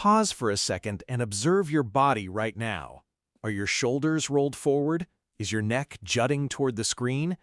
Pause for a second and observe your body right now. Are your shoulders rolled forward? Is your neck jutting toward the screen?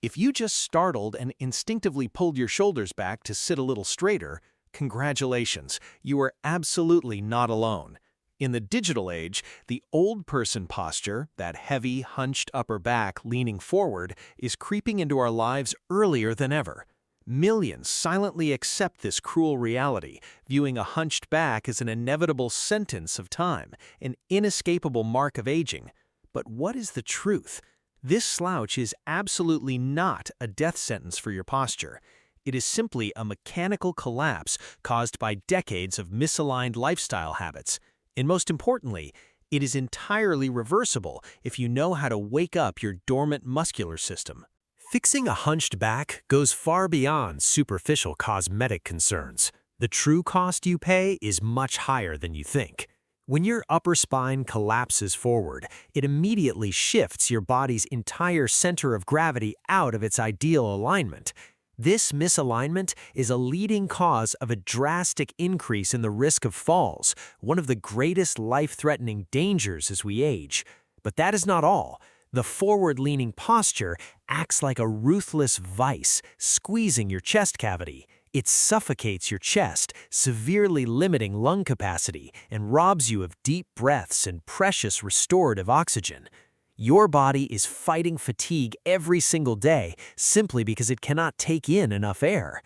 If you just startled and instinctively pulled your shoulders back to sit a little straighter, congratulations, you are absolutely not alone. In the digital age, the old person posture, that heavy, hunched upper back leaning forward, is creeping into our lives earlier than ever. Millions silently accept this cruel reality, viewing a hunched back as an inevitable sentence of time, an inescapable mark of aging. But what is the truth? This slouch is absolutely not a death sentence for your posture. It is simply a mechanical collapse caused by decades of misaligned lifestyle habits. And most importantly, it is entirely reversible if you know how to wake up your dormant muscular system. Fixing a hunched back goes far beyond superficial cosmetic concerns. The true cost you pay is much higher than you think. When your upper spine collapses forward, it immediately shifts your body's entire center of gravity out of its ideal alignment. This misalignment is a leading cause of a drastic increase in the risk of falls, one of the greatest life-threatening dangers as we age. But that is not all. The forward-leaning posture acts like a ruthless vice, squeezing your chest cavity. It suffocates your chest, severely limiting lung capacity, and robs you of deep breaths and precious restorative oxygen. Your body is fighting fatigue every single day simply because it cannot take in enough air.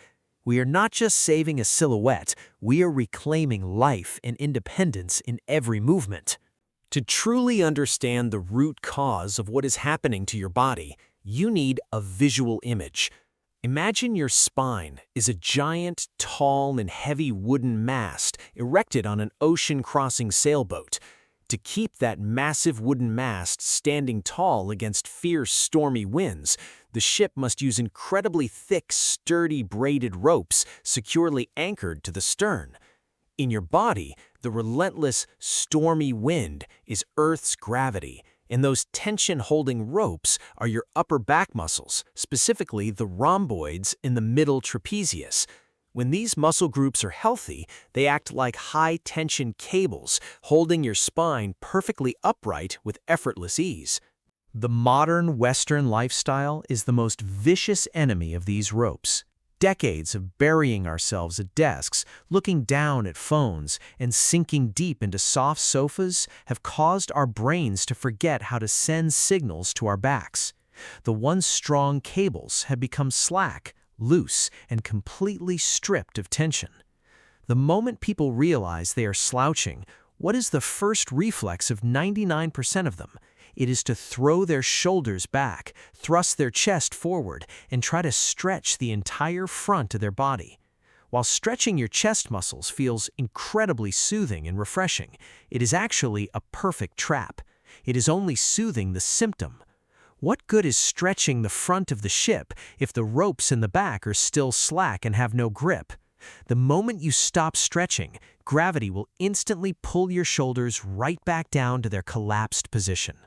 We are not just saving a silhouette, we are reclaiming life and independence in every movement. To truly understand the root cause of what is happening to your body, you need a visual image. Imagine your spine is a giant, tall, and heavy wooden mast erected on an ocean-crossing sailboat. To keep that massive wooden mast standing tall against fierce, stormy winds, the ship must use incredibly thick, sturdy braided ropes securely anchored to the stern. In your body, the relentless, stormy wind is Earth's gravity, and those tension-holding ropes are your upper back muscles, specifically the rhomboids in the middle trapezius. When these muscle groups are healthy, they act like high-tension cables, holding your spine perfectly upright with effortless ease. The modern Western lifestyle is the most vicious enemy of these ropes. Decades of burying ourselves at desks, looking down at phones, and sinking deep into soft sofas have caused our brains to forget how to send signals to our backs. The once strong cables have become slack, loose, and completely stripped of tension. The moment people realize they are slouching, what is the first reflex of 99% of them? It is to throw their shoulders back, thrust their chest forward, and try to stretch the entire front of their body. While stretching your chest muscles feels incredibly soothing and refreshing, it is actually a perfect trap. It is only soothing the symptom. What good is stretching the front of the ship if the ropes in the back are still slack and have no grip? The moment you stop stretching, gravity will instantly pull your shoulders right back down to their collapsed position.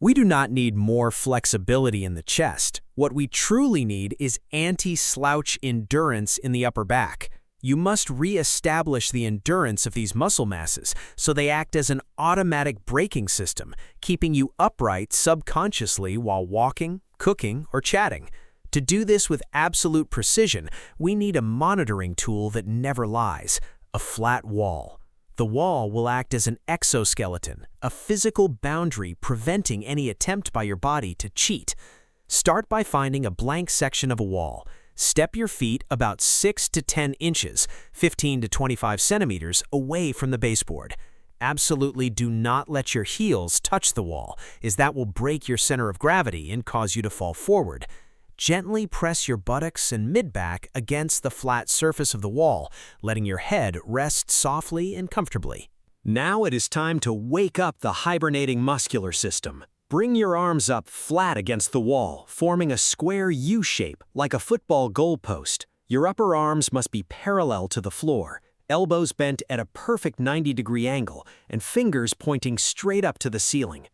We do not need more flexibility in the chest. What we truly need is anti-slouch endurance in the upper back. You must re-establish the endurance of these muscle masses so they act as an automatic braking system, keeping you upright subconsciously while walking, cooking, or chatting. To do this with absolute precision, we need a monitoring tool that never lies: a flat wall. The wall will act as an exoskeleton, a physical boundary preventing any attempt by your body to cheat. Start by finding a blank section of a wall. Step your feet about 6 to 10 inches, 15 to 25 centimeters away from the baseboard. Absolutely do not let your heels touch the wall, as that will break your center of gravity and cause you to fall forward. Gently press your buttocks and mid-back against the flat surface of the wall, letting your head rest softly and comfortably. Now it is time to wake up the hibernating muscular system. Bring your arms up flat against the wall, forming a square U shape like a football goalpost. Your upper arms must be parallel to the floor, elbows bent at a perfect 90-degree angle, and fingers pointing straight up to the ceiling.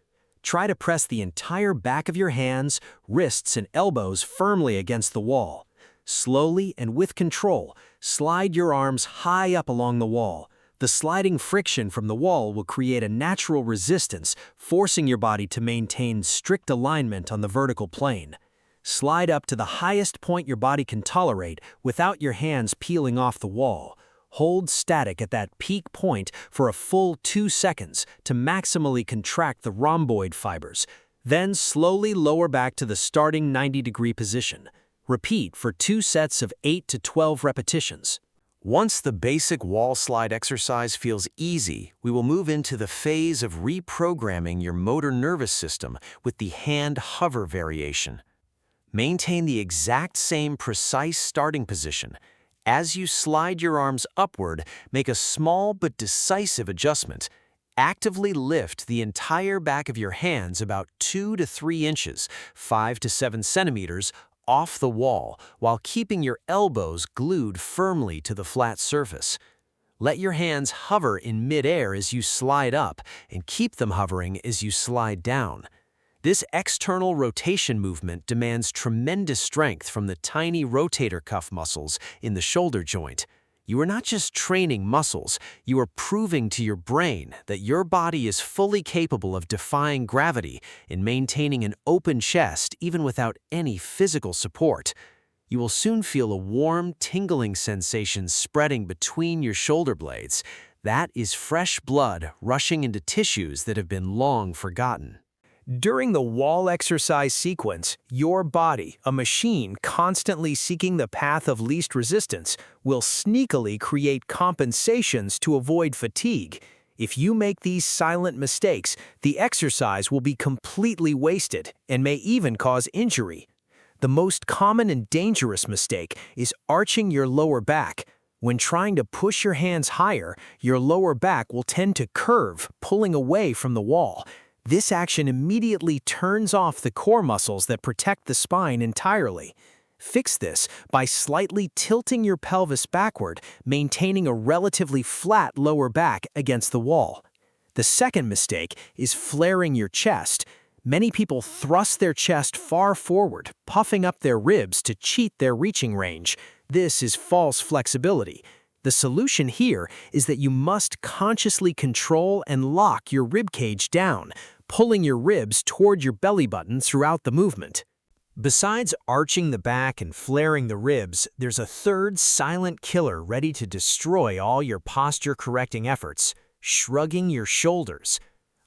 Try to press the entire back of your hands, wrists, and elbows firmly against the wall. Slowly and with control, slide your arms high up along the wall, The sliding friction from the wall will create a natural resistance, forcing your body to maintain strict alignment on the vertical plane. Slide up to the highest point your body can tolerate without your hands peeling off the wall. Hold static at that peak point for a full 2 seconds to maximally contract the rhomboid fibers. Then slowly lower back to the starting 90-degree position. Repeat for 2 sets of 8 to 12 repetitions. Once the basic wall slide exercise feels easy, we will move into the phase of reprogramming your motor nervous system with the hand hover variation. Maintain the exact same precise starting position. As you slide your arms upward, make a small but decisive adjustment. Actively lift the entire back of your hands about 2 to 3 inches, 5 to 7 centimeters, off the wall while keeping your elbows glued firmly to the flat surface. Let your hands hover in midair as you slide up and keep them hovering as you slide down. This external rotation movement demands tremendous strength from the tiny rotator cuff muscles in the shoulder joint. You are not just training muscles, you are proving to your brain that your body is fully capable of defying gravity and maintaining an open chest even without any physical support. You will soon feel a warm, tingling sensation spreading between your shoulder blades. That is fresh blood rushing into tissues that have been long forgotten. During the wall exercise sequence, your body, a machine constantly seeking the path of least resistance, will sneakily create compensations to avoid fatigue. If you make these silent mistakes, the exercise will be completely wasted and may even cause injury. The most common and dangerous mistake is arching your lower back. When trying to push your hands higher, your lower back will tend to curve, pulling away from the wall. This action immediately turns off the core muscles that protect the spine entirely. Fix this by slightly tilting your pelvis backward, maintaining a relatively flat lower back against the wall. The second mistake is flaring your chest. Many people thrust their chest far forward, puffing up their ribs to cheat their reaching range. This is false flexibility. The solution here is that you must consciously control and lock your rib cage down, pulling your ribs toward your belly button throughout the movement. Besides arching the back and flaring the ribs, there's a third silent killer ready to destroy all your posture-correcting efforts: shrugging your shoulders.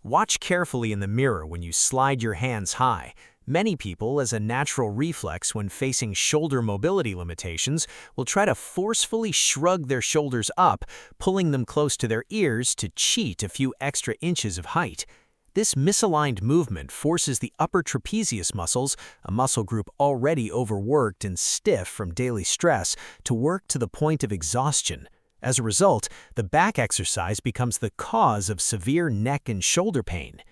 Watch carefully in the mirror when you slide your hands high. Many people, as a natural reflex when facing shoulder mobility limitations, will try to forcefully shrug their shoulders up, pulling them close to their ears to cheat a few extra inches of height. This misaligned movement forces the upper trapezius muscles, a muscle group already overworked and stiff from daily stress, to work to the point of exhaustion. As a result, the back exercise becomes the cause of severe neck and shoulder pain.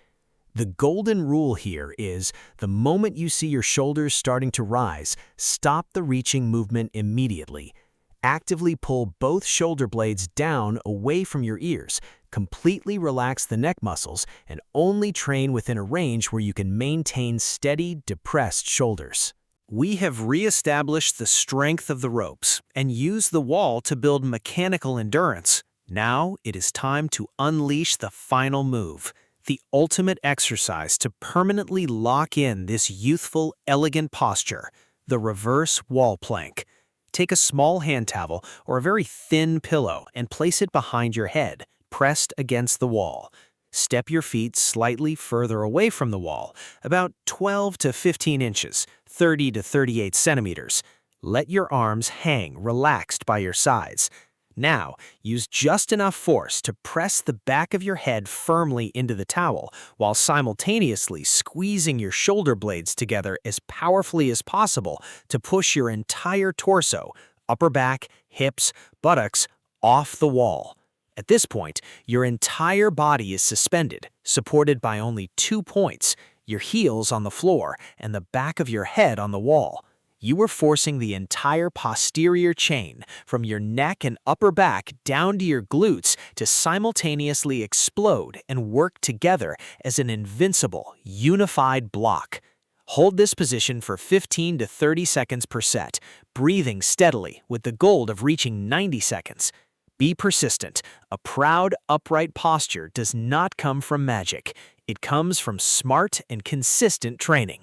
The golden rule here is, the moment you see your shoulders starting to rise, stop the reaching movement immediately. Actively pull both shoulder blades down away from your ears, completely relax the neck muscles, and only train within a range where you can maintain steady, depressed shoulders. We have re-established the strength of the ropes and used the wall to build mechanical endurance. Now it is time to unleash the final move, the ultimate exercise to permanently lock in this youthful, elegant posture, the reverse wall plank. Take a small hand towel or a very thin pillow and place it behind your head, pressed against the wall. Step your feet slightly further away from the wall, about 12 to 15 inches, 30 to 38 centimeters. Let your arms hang relaxed by your sides. Now, use just enough force to press the back of your head firmly into the towel, while simultaneously squeezing your shoulder blades together as powerfully as possible to push your entire torso, upper back, hips, buttocks, off the wall. At this point, your entire body is suspended, supported by only 2 points, your heels on the floor and the back of your head on the wall. You are forcing the entire posterior chain from your neck and upper back down to your glutes to simultaneously explode and work together as an invincible, unified block. Hold this position for 15 to 30 seconds per set, breathing steadily with the goal of reaching 90 seconds. Be persistent. A proud, upright posture does not come from magic. It comes from smart and consistent training.